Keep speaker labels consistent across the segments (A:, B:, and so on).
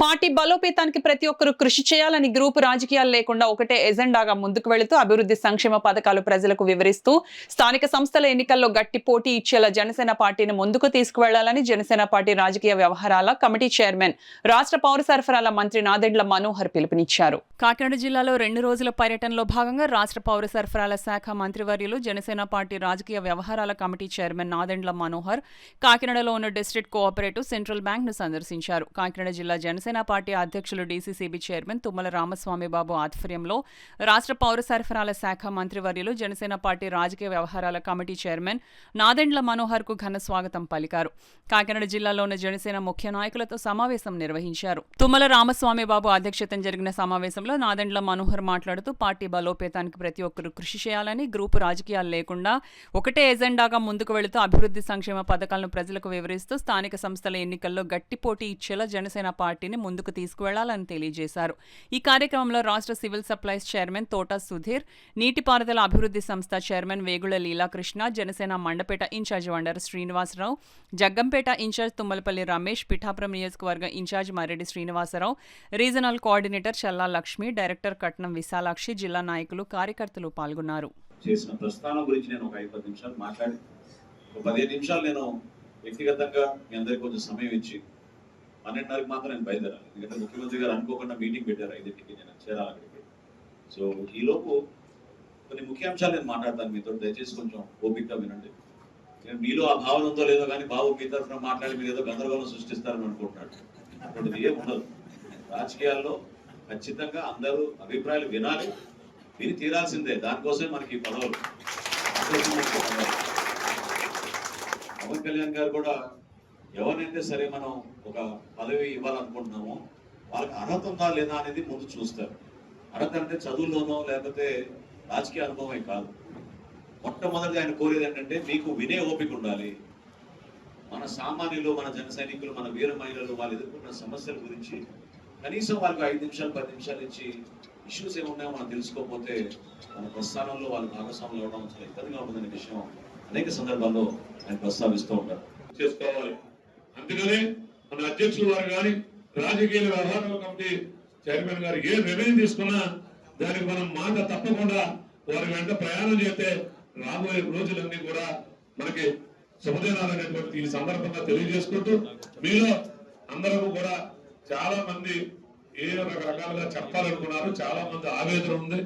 A: Party బలోపేతానికి ప్రతి ఒక్కరూ కృషి చేయాలని గ్రూపు రాజకీయాలు లేకుండా ఒకటే ఎజెండాగా ముందుకు వెళుతూ అభివృద్ధి సంక్షేమ పథకాలు ప్రజలకు వివరిస్తూ స్థానిక సంస్థల ఎన్నికల్లో గట్టి పోటీ ఇచ్చేలా జనసేన పార్టీని ముందుకు తీసుకువెళ్లాలని జనసేన పార్టీ రాజకీయ వ్యవహారాల కమిటీ చైర్మన్ రాష్ట్ర పౌర సరఫరాల మంత్రి నాదెండ్ల మనోహర్ పిలుపునిచ్చారు. కాకినాడ జిల్లాలో 2 రోజుల పర్యటనలో భాగంగా రాష్ట్ర పౌర సరఫరాల శాఖ మంత్రివర్యులు జనసేన పార్టీ రాజకీయ వ్యవహారాల కమిటీ చైర్మన్ నాదెండ్ల మనోహర్ కాకినాడలో ఉన్న డిస్ట్రిక్ట్ కోఆపరేటివ్ సెంట్రల్ బ్యాంక్ ను సందర్శించారు. కాకినాడ జిల్లా జనసేన పార్టీ అధ్యక్షులు డీసీసీబీ చైర్మన్ తుమ్మల రామస్వామి బాబు ఆధ్వర్యంలో రాష్ట్ర పౌర సరఫరాల శాఖ మంత్రివర్యులు జనసేన పార్టీ రాజకీయ వ్యవహారాల కమిటీ చైర్మన్ నాదెండ్ల మనోహర్ కు ఘన స్వాగతం పలికారు. కాకినాడ జిల్లాలో ఉన్న జనసేన ముఖ్య నాయకులతో సమావేశం నిర్వహించారు. తుమ్మల రామస్వామి బాబు అధ్యక్షతన జరిగిన సమావేశంలో నాదెండ్ల మనోహర్ మాట్లాడుతూ పార్టీ బలోపేతానికి ప్రతి ఒక్కరూ కృషి చేయాలని, గ్రూపు రాజకీయాలు లేకుండా ఒకటే ఎజెండాగా ముందుకు వెళుతూ అభివృద్ధి సంక్షేమ పథకాలను ప్రజలకు వివరిస్తూ స్థానిక సంస్థల ఎన్నికల్లో గట్టి పోటీ ఇచ్చేలా జనసేన పార్టీని ముందుకు తీసుకువెళ్లాలని తెలియజేశారు. ఈ కార్యక్రమంలో రాష్ట్ర సివిల్ సప్లైస్ చైర్మన్ తోట సుధీర్, నీటిపారుదల అభివృద్ధి సంస్థ chairman Vegulla Leelakrishna, Janasena Mandapeta in-charge Vandara Srinivasarao, Jaggampeta in-charge Tummalapalli Ramesh, Pithapuram నియోజకవర్గ in-charge Mareddy Srinivasarao, regional coordinator Challa Lakshmi, director Katnam Visalakshi, జిల్లా నాయకులు, కార్యకర్తలు పాల్గొన్నారు.
B: చేసిన ప్రస్థానం గురించి నేను ఒక 5-10 నిమిషాలు మాట్లాడి 15 నిమిషాలు నేను వ్యక్తిగతంగా మీ అందరికీ కొంచెం సమయం ఇచ్చి 12:30కి మాత్రం నేను బయలుదేరాలి. ఎందుకంటే ముఖ్యమంత్రి గారు అనుకోకుండా మీటింగ్ పెట్టారు 5ంటికి, నేను చేరాలి అక్కడికి. సో ఈలోపు కొన్ని ముఖ్యాంశాలు నేను మాట్లాడతాను మీతో, దయచేసి కొంచెం ఓపికగా వినండి. నేను మీలో ఆ భావన ఉందో లేదో కానీ బాబు మీ తరఫున మాట్లాడి మీరు ఏదో గందరగోళం సృష్టిస్తారని అనుకుంటున్నాడు. అటువంటిది ఏం ఉండదు. రాజకీయాల్లో ఖచ్చితంగా అందరూ అభిప్రాయాలు వినాలి, విని తీరాల్సిందే. దానికోసమే మనకి ఈ పదవులు. పవన్ కళ్యాణ్ గారు కూడా ఎవరినైతే సరే మనం ఒక పదవి ఇవ్వాలనుకుంటున్నామో వాళ్ళకి అర్హత ఉందా లేదా అనేది ముందు చూస్తారు. అర్హత అంటే చదువుల్లోనో లేకపోతే రాజకీయ అనుభవమే కాదు. మొట్టమొదటిగా ఆయన కోరేది ఏంటంటే మీకు వినే ఓపిక ఉండాలి. మన సామాన్యులు, మన జన సైనికులు, మన వీర మహిళలు వాళ్ళు ఎదుర్కొన్న సమస్యల గురించి కనీసం వాళ్ళకి 5 నిమిషాలు 10 నిమిషాలు ఇచ్చి ఇష్యూస్ ఏమున్నాయో మనం తెలుసుకోకపోతే మన ప్రస్థానంలో వాళ్ళు భాగస్వాములు అవ్వడం చాలా ఇబ్బందిగా ఉంటుందనే విషయం అనేక సందర్భాల్లో ఆయన ప్రస్తావిస్తూ ఉంటారు.
C: చేసుకోవాలి. అందుకనే మన అధ్యక్షులు వారు కానీ రాజకీయ వ్యవహారాల కమిటీ చైర్మన్ గారు ఏ నిర్ణయం తీసుకున్నా దానికి మనం మాట తప్పకుండా వారి వెంట ప్రయాణం చేస్తే రాబోయే రోజులన్నీ కూడా మనకి శుభదినాలనేటువంటి ఈ సందర్భంగా తెలియజేసుకుంటూ మీలో అందరూ కూడా చాలా మంది ఏ రకరకాలుగా చెప్పాలనుకున్నారు. చాలా మంది ఆవేదన ఉంది.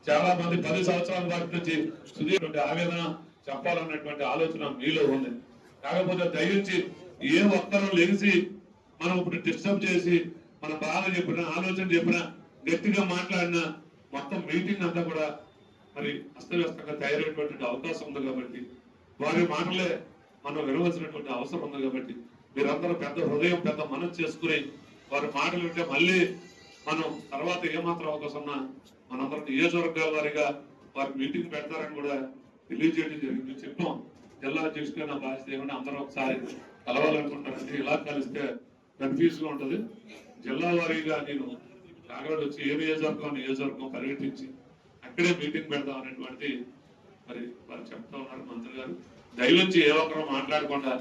C: చాలా మంది 10 సంవత్సరాల పాటు నుంచి సుదీర్ఘ ఆవేదన చెప్పాలన్నటువంటి ఆలోచన మీలో ఉంది. కాకపోతే దయించి ఏ ఒక్కరూ లెగిసి మనం ఇప్పుడు డిస్టర్బ్ చేసి మన బాధ చెప్పిన, ఆలోచన చెప్పిన, గట్టిగా మాట్లాడిన మొత్తం మీటింగ్ అంతా కూడా మరి అస్తవ్యస్తంగా తయారయ్యేటువంటి అవకాశం ఉంది. కాబట్టి వారి మాటలే మనం వినవలసినటువంటి అవసరం ఉంది. కాబట్టి మీరందరూ పెద్ద హృదయం, పెద్ద మనసు చేసుకుని వారి మాటలు వింటే మళ్ళీ మనం తర్వాత ఏమాత్రం అవకాశం ఉన్నా మనందరం నియోజకవర్గాల వారిగా వారి మీటింగ్ పెడతారని కూడా తెలియజేయడం జరిగింది. చెప్పాం జిల్లా అధ్యక్షుడిగా నా బాధ్యత ఏమన్నా అందరూ ఒకసారి కలవాలనుకుంటారంటే ఇలా కలిస్తే కన్ఫ్యూజ్ గా ఉంటుంది. జిల్లా వారీగా నేను కాకినాడ వచ్చి ఏ నియోజకవర్గం పర్యటించి అక్కడే మీటింగ్ పెడదాం అనేటువంటి మరి వారు చెప్తా ఉన్నారు మంత్రి గారు. దయవుంచి ఏ ఒక్కరూ మాట్లాడకుండా